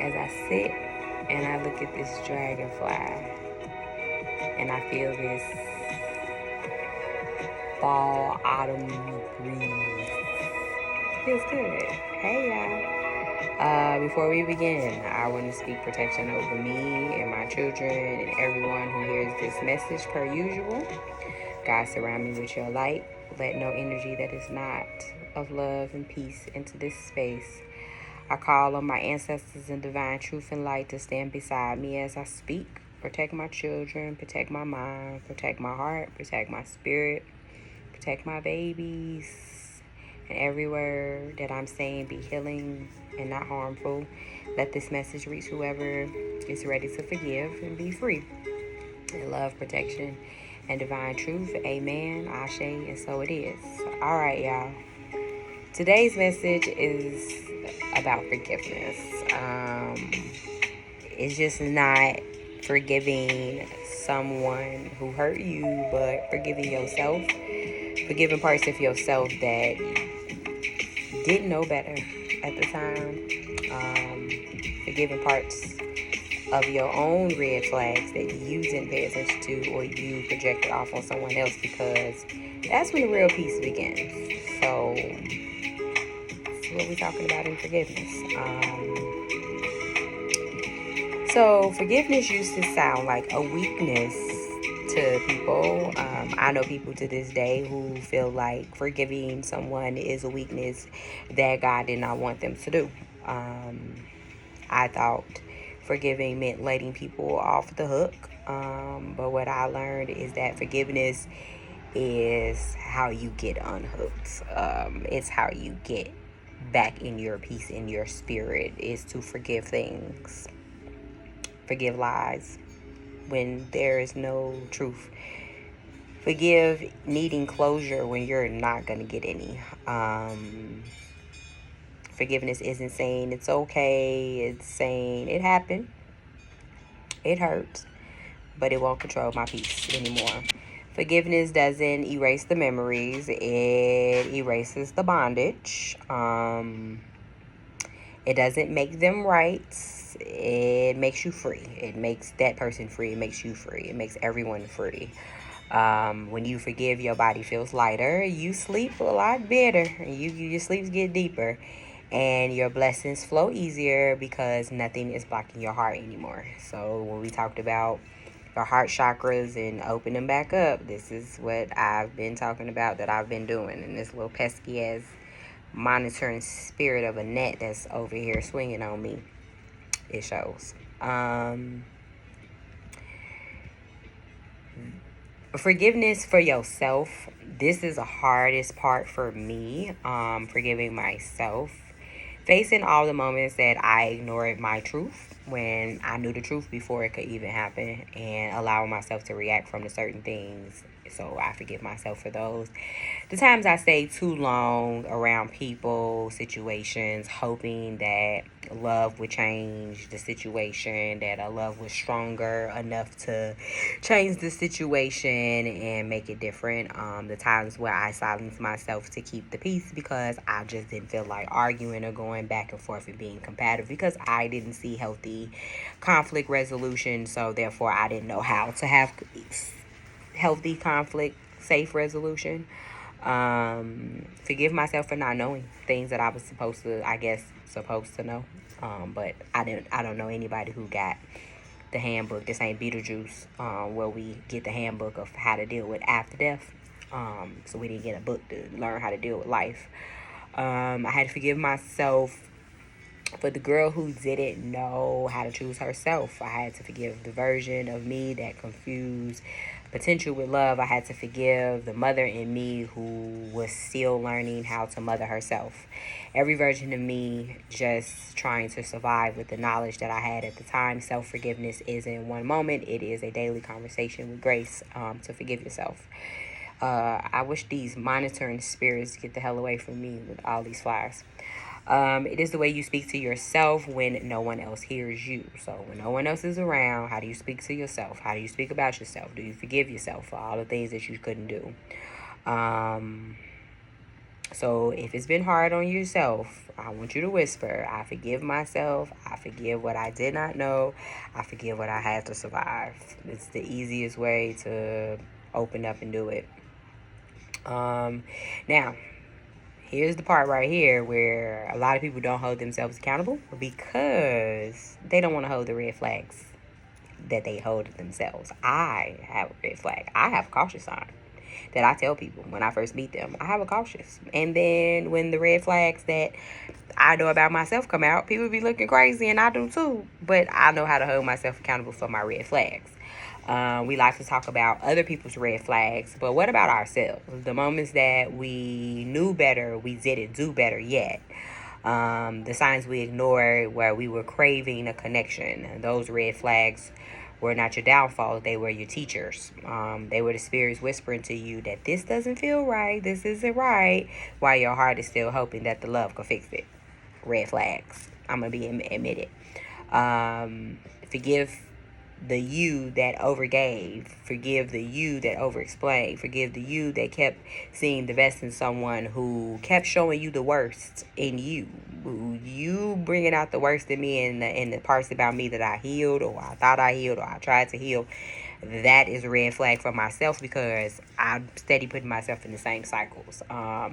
as I sit and I look at this dragonfly and I feel this fall autumn breeze. Feels good. Hey y'all. Before we begin, I want to speak protection over me and my children and everyone who hears this message per usual. God, surround me with your light. Let no energy that is not of love and peace into this space. I call on my ancestors in divine truth and light to stand beside me as I speak. Protect my children, protect my mind, protect my heart, protect my spirit, protect my babies. And every word that I'm saying be healing and not harmful. Let this message reach whoever is ready to forgive and be free. In love, protection, and divine truth. Amen, Ashe, and so it is. All right, y'all. Today's message is about forgiveness. It's just not forgiving someone who hurt you, but forgiving yourself, forgiving parts of yourself that didn't know better at the time, forgiving parts of your own red flags that you didn't pay attention to or you projected off on someone else, because that's when the real peace begins. So that's what we're talking about in forgiveness. So forgiveness used to sound like a weakness to people. I know people to this day who feel like forgiving someone is a weakness that God did not want them to do. I thought forgiving meant letting people off the hook. But what I learned is that forgiveness is how you get unhooked. It's how you get back in your peace, in your spirit, is to forgive things, forgive lies when there is no truth. Forgive needing closure when you're not going to get any. Forgiveness isn't saying it's okay, it's saying it happened, it hurts, but it won't control my peace anymore. Forgiveness doesn't erase the memories, it erases the bondage. It doesn't make them right. It makes you free. It makes that person free. It makes you free. It makes everyone free. When you forgive, your body feels lighter. You sleep a lot better. Your sleeps get deeper, and your blessings flow easier because nothing is blocking your heart anymore. So when we talked about your heart chakras and open them back up, this is what I've been talking about, that I've been doing, and this little pesky ass monitoring spirit of a net that's over here swinging on me, it shows. Forgiveness for yourself, this is the hardest part for me. Forgiving myself, facing all the moments that I ignored my truth when I knew the truth before it could even happen, and allowing myself to react from the certain things. So I forgive myself for those. The times I stay too long around people, situations, hoping that love would change the situation, that a love was stronger enough to change the situation and make it different. The times where I silence myself to keep the peace because I just didn't feel like arguing or going back and forth and being compatible, because I didn't see healthy conflict resolution. So therefore, I didn't know how to have healthy conflict, safe resolution. Forgive myself for not knowing things that I was supposed to know. But I don't know anybody who got the handbook. This ain't Beetlejuice, where we get the handbook of how to deal with after death. So we didn't get a book to learn how to deal with life. I had to forgive myself for the girl who didn't know how to choose herself. I had to forgive the version of me that confused potential with love. I had to forgive the mother in me who was still learning how to mother herself. Every version of me just trying to survive with the knowledge that I had at the time. Self-forgiveness isn't one moment. It is a daily conversation with grace, to forgive yourself. I wish these monitoring spirits get the hell away from me with all these flies. It is the way you speak to yourself when no one else hears you. So when no one else is around, how do you speak to yourself? How do you speak about yourself? Do you forgive yourself for all the things that you couldn't do? So if it's been hard on yourself, I want you to whisper, I forgive myself. I forgive what I did not know. I forgive what I had to survive. It's the easiest way to open up and do it. Now, here's the part right here where a lot of people don't hold themselves accountable because they don't want to hold the red flags that they hold themselves. I have a red flag. I have a cautious sign that I tell people when I first meet them. I have a cautious. And then when the red flags that I know about myself come out, people be looking crazy, and I do too. But I know how to hold myself accountable for my red flags. We like to talk about other people's red flags, but what about ourselves? The moments that we knew better, we didn't do better yet. The signs we ignored where we were craving a connection. Those red flags were not your downfall, they were your teachers. They were the spirits whispering to you that this doesn't feel right, this isn't right, while your heart is still hoping that the love can fix it. Red flags. I'm going to be admitted. Forgive the you that overgave. Forgive the you that overexplained. Forgive the you that kept seeing the best in someone who kept showing you the worst in you. You bringing out the worst in me and the parts about me that I healed or I thought I healed or I tried to heal. That is a red flag for myself because I'm steady putting myself in the same cycles.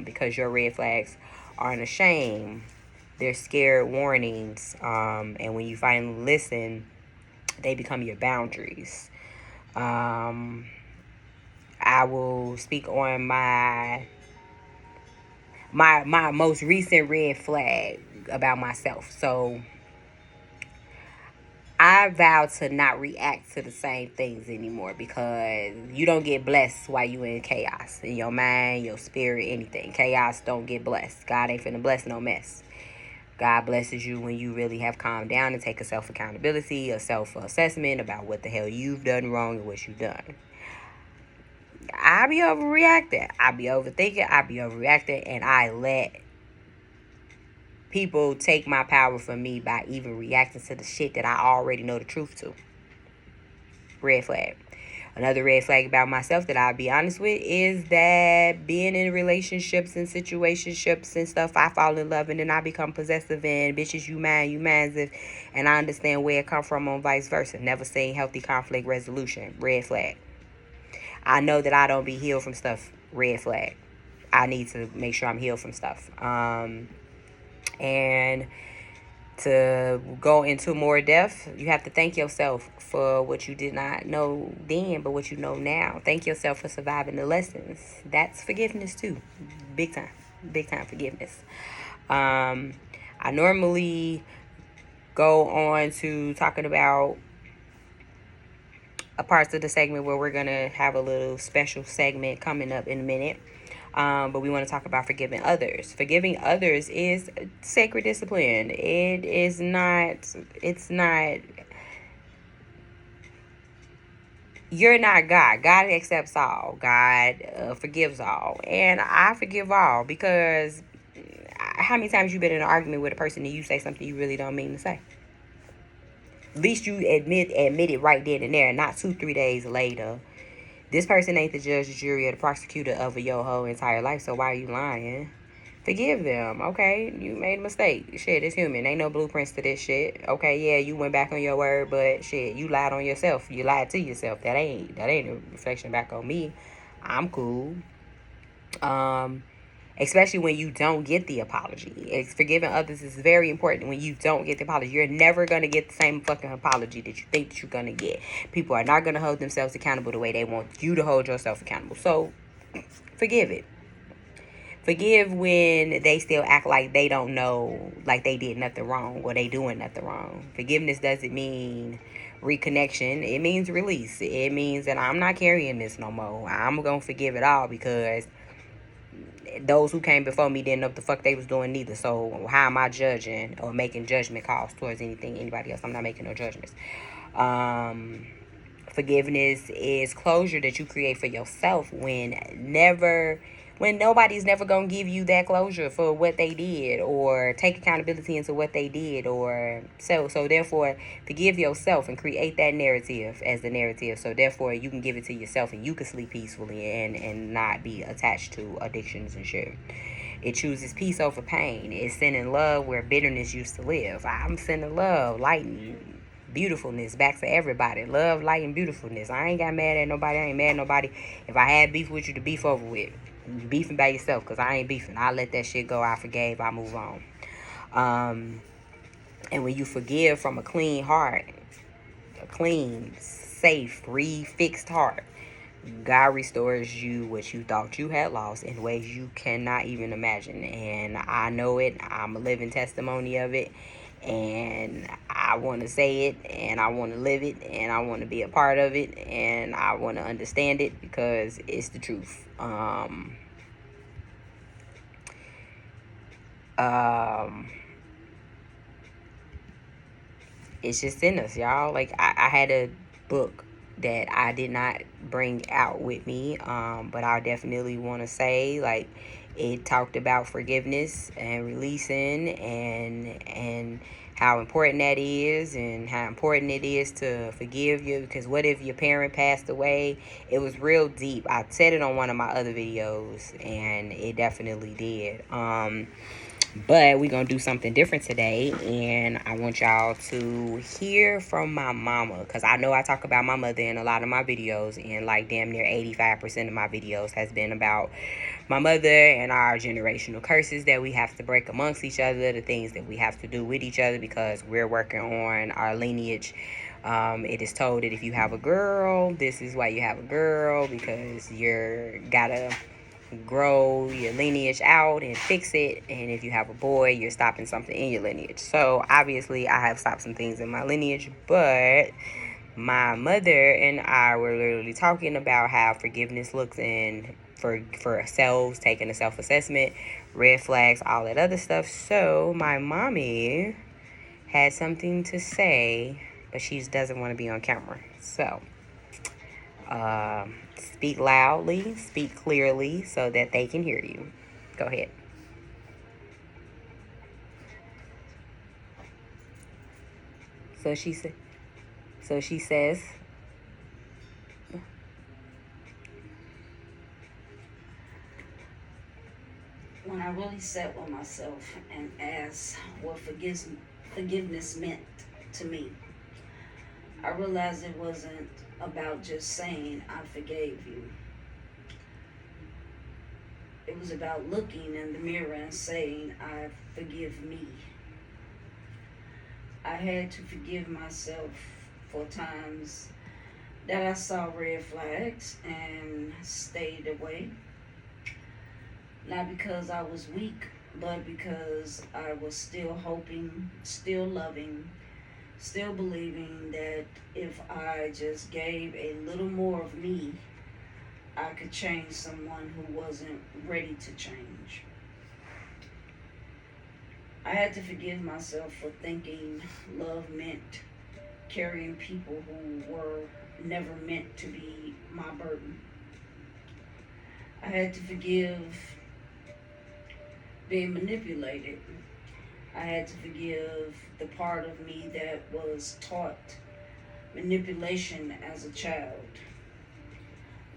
Because your red flags aren't a shame. They're scared warnings. And when you finally listen, they become your boundaries. I will speak on my most recent red flag about myself. So I vow to not react to the same things anymore because you don't get blessed while you in chaos. In your mind, your spirit, anything. Chaos don't get blessed. God ain't finna bless no mess. God blesses you when you really have calmed down and take a self-accountability, a self-assessment about what the hell you've done wrong and what you've done. I be overreacting. I be overthinking. I be overreacting. And I let people take my power from me by even reacting to the shit that I already know the truth to. Red flag. Another red flag about myself that I'll be honest with is that being in relationships and situationships and stuff, I fall in love and then I become possessive and bitches, you mine, and I understand where it come from on vice versa. Never seen healthy conflict resolution. Red flag. I know that I don't be healed from stuff. Red flag. I need to make sure I'm healed from stuff. And to go into more depth, you have to thank yourself for what you did not know then, but what you know now. Thank yourself for surviving the lessons. That's forgiveness too. Big time. Big time forgiveness. I normally go on to talking about a parts of the segment where we're going to have a little special segment coming up in a minute. But we want to talk about forgiving others. Forgiving others is sacred discipline. It's not, you're not God. God accepts all. God forgives all. And I forgive all because how many times you been in an argument with a person and you say something you really don't mean to say? At least you admit it right then and there, not 2-3 days later. This person ain't the judge, the jury, or the prosecutor of your whole entire life, so why are you lying? Forgive them, okay? You made a mistake. Shit, it's human. Ain't no blueprints to this shit. Okay, yeah, you went back on your word, but shit, you lied on yourself. You lied to yourself. That ain't a reflection back on me. I'm cool. Especially when you don't get the apology. Forgiving others is very important when you don't get the apology. You're never going to get the same fucking apology that you think that you're going to get. People are not going to hold themselves accountable the way they want you to hold yourself accountable. So, forgive it. Forgive when they still act like they don't know, like they did nothing wrong or they doing nothing wrong. Forgiveness doesn't mean reconnection. It means release. It means that I'm not carrying this no more. I'm going to forgive it all because those who came before me didn't know what the fuck they was doing neither. So how am I judging or making judgment calls towards anybody else? I'm not making no judgments. Forgiveness is closure that you create for yourself when nobody's never gonna give you that closure for what they did or take accountability into what they did or so therefore forgive yourself and create that narrative as the narrative, so therefore you can give it to yourself and you can sleep peacefully and not be attached to addictions and shit. It chooses peace over pain. It's sending love where bitterness used to live. I'm sending love, light, and beautifulness back to everybody. Love, light, and beautifulness. I ain't got mad at nobody. I ain't mad at nobody. If I had beef with you, the beef over with. You beefing by yourself, because I ain't beefing. I let that shit go. I forgave. I move on. And when you forgive from a clean heart, a clean, safe, refixed heart, God restores you what you thought you had lost in ways you cannot even imagine. And I know it. I'm a living testimony of it. And I want to say it, and I want to live it, and I want to be a part of it, and I want to understand it because it's the truth. It's just in us, y'all. Like, I had a book that I did not bring out with me, but I definitely want to say, like, it talked about forgiveness and releasing, and how important that is, and how important it is to forgive you. Because what if your parent passed away? It was real deep. I said it on one of my other videos, and it definitely did. But we're going to do something different today, and I want y'all to hear from my mama, because I know I talk about my mother in a lot of my videos, and like damn near 85% of my videos has been about my mother and our generational curses that we have to break amongst each other, the things that we have to do with each other, because we're working on our lineage. It is told that if you have a girl, this is why you have a girl, because you're gotta grow your lineage out and fix it, and if you have a boy, you're stopping something in your lineage. So obviously I have stopped some things in my lineage, but my mother and I were literally talking about how forgiveness looks in for ourselves, taking a self-assessment, red flags, all that other stuff. So my mommy had something to say, but she doesn't want to be on camera. So speak loudly, speak clearly so that they can hear you. Go ahead. So she said. So she says. When I really sat with myself and asked what forgiveness meant to me, I realized it wasn't about just saying, I forgave you. It was about looking in the mirror and saying, I forgive me. I had to forgive myself for times that I saw red flags and stayed away. Not because I was weak, but because I was still hoping, still loving, still believing that if I just gave a little more of me, I could change someone who wasn't ready to change. I had to forgive myself for thinking love meant carrying people who were never meant to be my burden. I had to forgive being manipulated. I had to forgive the part of me that was taught manipulation as a child.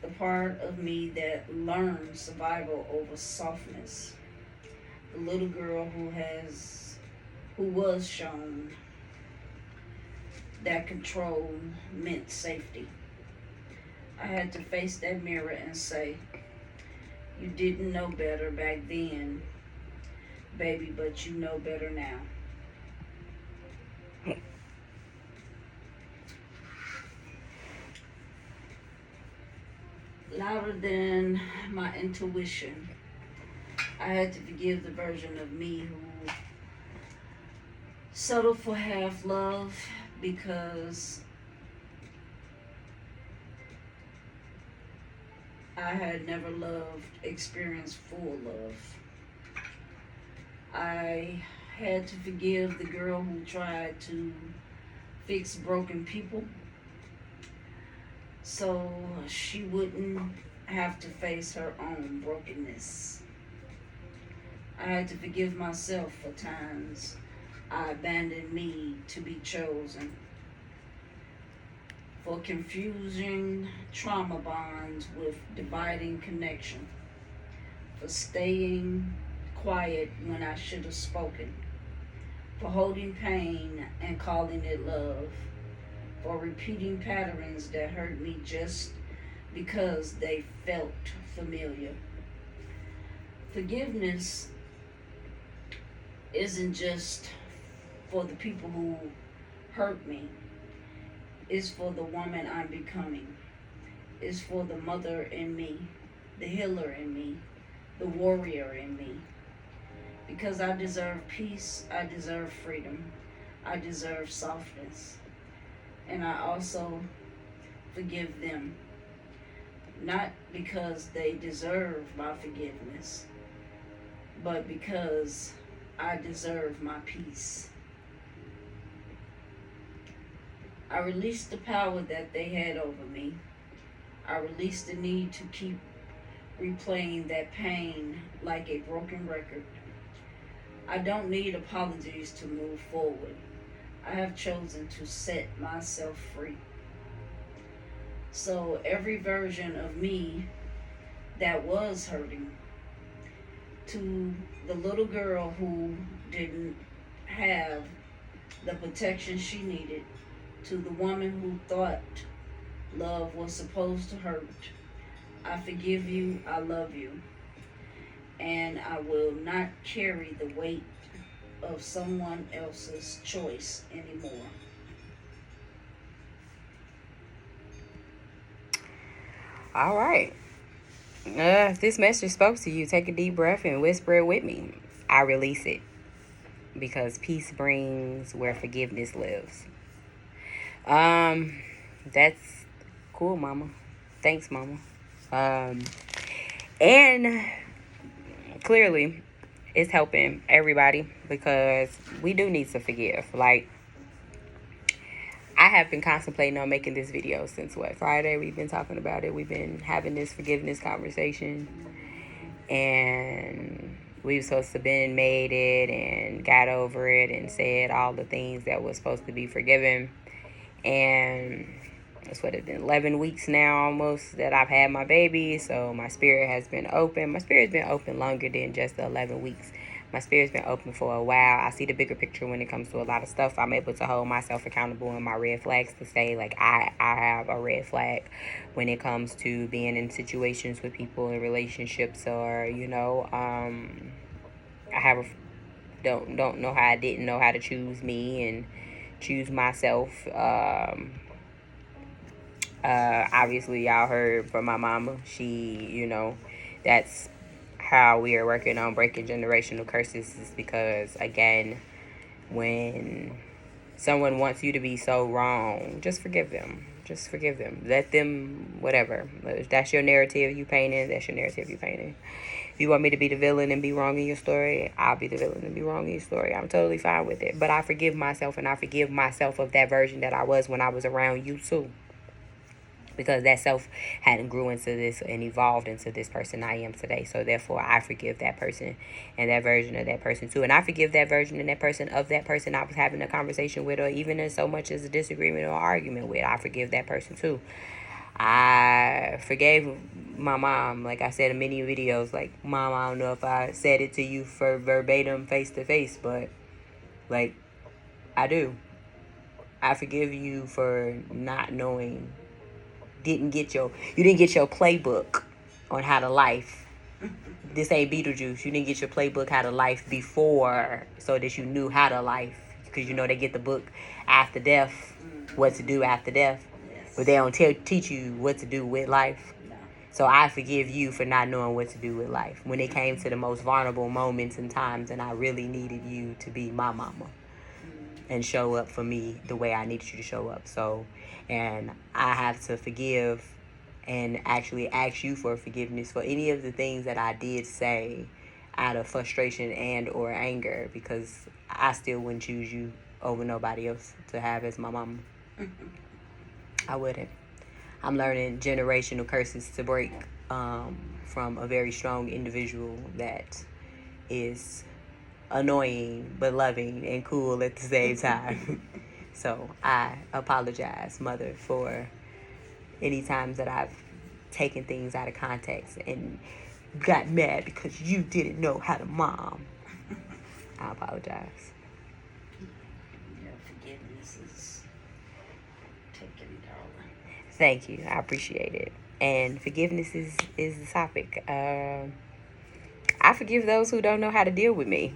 The part of me that learned survival over softness. The little girl who was shown that control meant safety. I had to face that mirror and say, you didn't know better back then, baby, but you know better now. Louder than my intuition, I had to forgive the version of me who settled for half love because I had never experienced full love. I had to forgive the girl who tried to fix broken people so she wouldn't have to face her own brokenness. I had to forgive myself for times I abandoned me to be chosen, for confusing trauma bonds with dividing connection, for staying quiet when I should have spoken, for holding pain and calling it love, for repeating patterns that hurt me just because they felt familiar. Forgiveness isn't just for the people who hurt me, it's for the woman I'm becoming, it's for the mother in me, the healer in me, the warrior in me. Because I deserve peace, I deserve freedom, I deserve softness. And I also forgive them, not because they deserve my forgiveness, but because I deserve my peace. I release the power that they had over me. I release the need to keep replaying that pain like a broken record. I don't need apologies to move forward. I have chosen to set myself free. So every version of me that was hurting, to the little girl who didn't have the protection she needed, to the woman who thought love was supposed to hurt, I forgive you, I love you, and I will not carry the weight of someone else's choice anymore. All right. If this message spoke to you, take a deep breath and whisper it with me. I release it because peace brings where forgiveness lives. That's cool, Mama. Thanks, Mama. And clearly, it's helping everybody because we do need to forgive. Like, I have been contemplating on making this video since Friday. We've been talking about it. We've been having this forgiveness conversation, and we've supposed to been made it and got over it and said all the things that was supposed to be forgiven. And it's been 11 weeks now almost that I've had my baby, so my spirit has been open. My spirit's been open longer than just the 11 weeks. My spirit's been open for a while. I see the bigger picture when it comes to a lot of stuff. I'm able to hold myself accountable in my red flags to say, like, I have a red flag when it comes to being in situations with people in relationships, or, I have don't know how I didn't know how to choose me and choose myself. Obviously, y'all heard from my mama. She, that's how we are working on breaking generational curses, is because, again, when someone wants you to be so wrong, just forgive them. Just forgive them. Let them, whatever. If that's your narrative you painting, that's your narrative you painting. If you want me to be the villain and be wrong in your story, I'll be the villain and be wrong in your story. I'm totally fine with it. But I forgive myself, and I forgive myself of that version that I was when I was around you too. Because that self hadn't grew into this and evolved into this person I am today. So therefore, I forgive that person and that version of that person too. And I forgive that version and that person of that person I was having a conversation with, or even in so much as a disagreement or argument with. I forgive that person too. I forgave my mom, like I said in many videos. Like, Mom, I don't know if I said it to you for verbatim, face to face, but, like, I do. I forgive you for not knowing. You didn't get your playbook on how to life. This ain't Beetlejuice. You didn't get your playbook how to life before, so that you knew how to life. Because they get the book after death, what to do after death, but they don't teach you what to do with life. So I forgive you for not knowing what to do with life when it came to the most vulnerable moments and times, and I really needed you to be my mama and show up for me the way I needed you to show up. So, and I have to forgive and actually ask you for forgiveness for any of the things that I did say out of frustration and or anger, because I still wouldn't choose you over nobody else to have as my mama. I wouldn't. I'm learning generational curses to break from a very strong individual that is annoying but loving and cool at the same time. So I apologize, Mother, for any times that I've taken things out of context and got mad because you didn't know how to mom. I apologize. Yeah, forgiveness is taking it all. Thank you. I appreciate it. And forgiveness is the topic. I forgive those who don't know how to deal with me.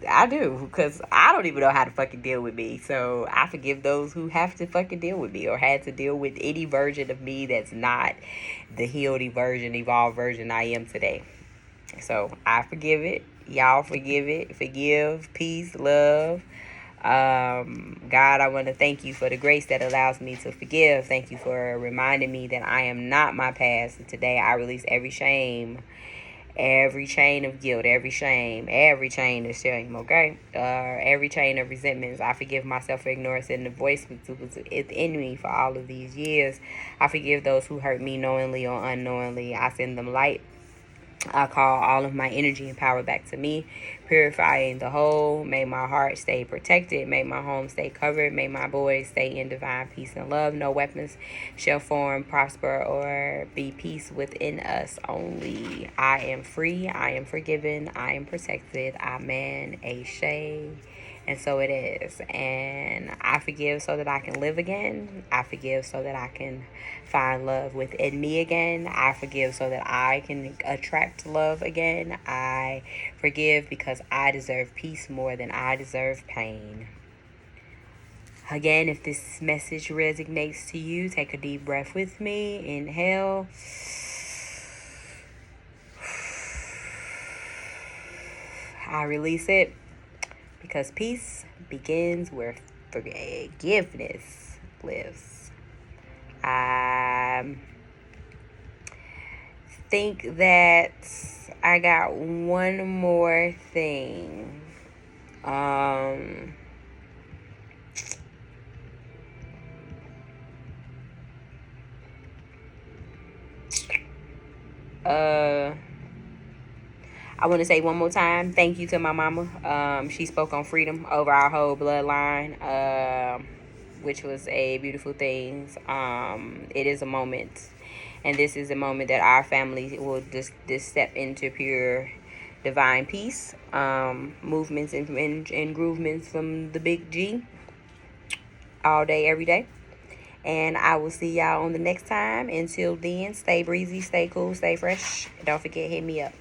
I do, because I don't even know how to fucking deal with me. So I forgive those who have to fucking deal with me or had to deal with any version of me that's not the healed version, evolved version I am today. So I forgive it. Y'all forgive it. Forgive, peace, love. God, I want to thank you for the grace that allows me to forgive. Thank you for reminding me that I am not my past. And today I release every shame, every chain of guilt, every shame, every chain of shame, okay? Every chain of resentments. I forgive myself for ignorance and the voice within me for all of these years. I forgive those who hurt me knowingly or unknowingly. I send them light. I call all of my energy and power back to me, purifying the whole. May my heart stay protected. May my home stay covered. May my boys stay in divine peace and love. No weapons shall form, prosper, or be peace within us only. I am free. I am forgiven. I am protected. Amen. Ashe. And so it is. And I forgive so that I can live again. I forgive so that I can find love within me again. I forgive so that I can attract love again. I forgive because I deserve peace more than I deserve pain. Again, if this message resonates to you, take a deep breath with me. Inhale. I release it. Because peace begins where forgiveness lives. I think that I got one more thing. I want to say one more time, thank you to my mama. She spoke on freedom over our whole bloodline, which was a beautiful thing. It is a moment, and this is a moment that our family will just step into pure divine peace, movements and groovements from the big G all day, every day. And I will see y'all on the next time. Until then, stay breezy, stay cool, stay fresh. Don't forget, hit me up.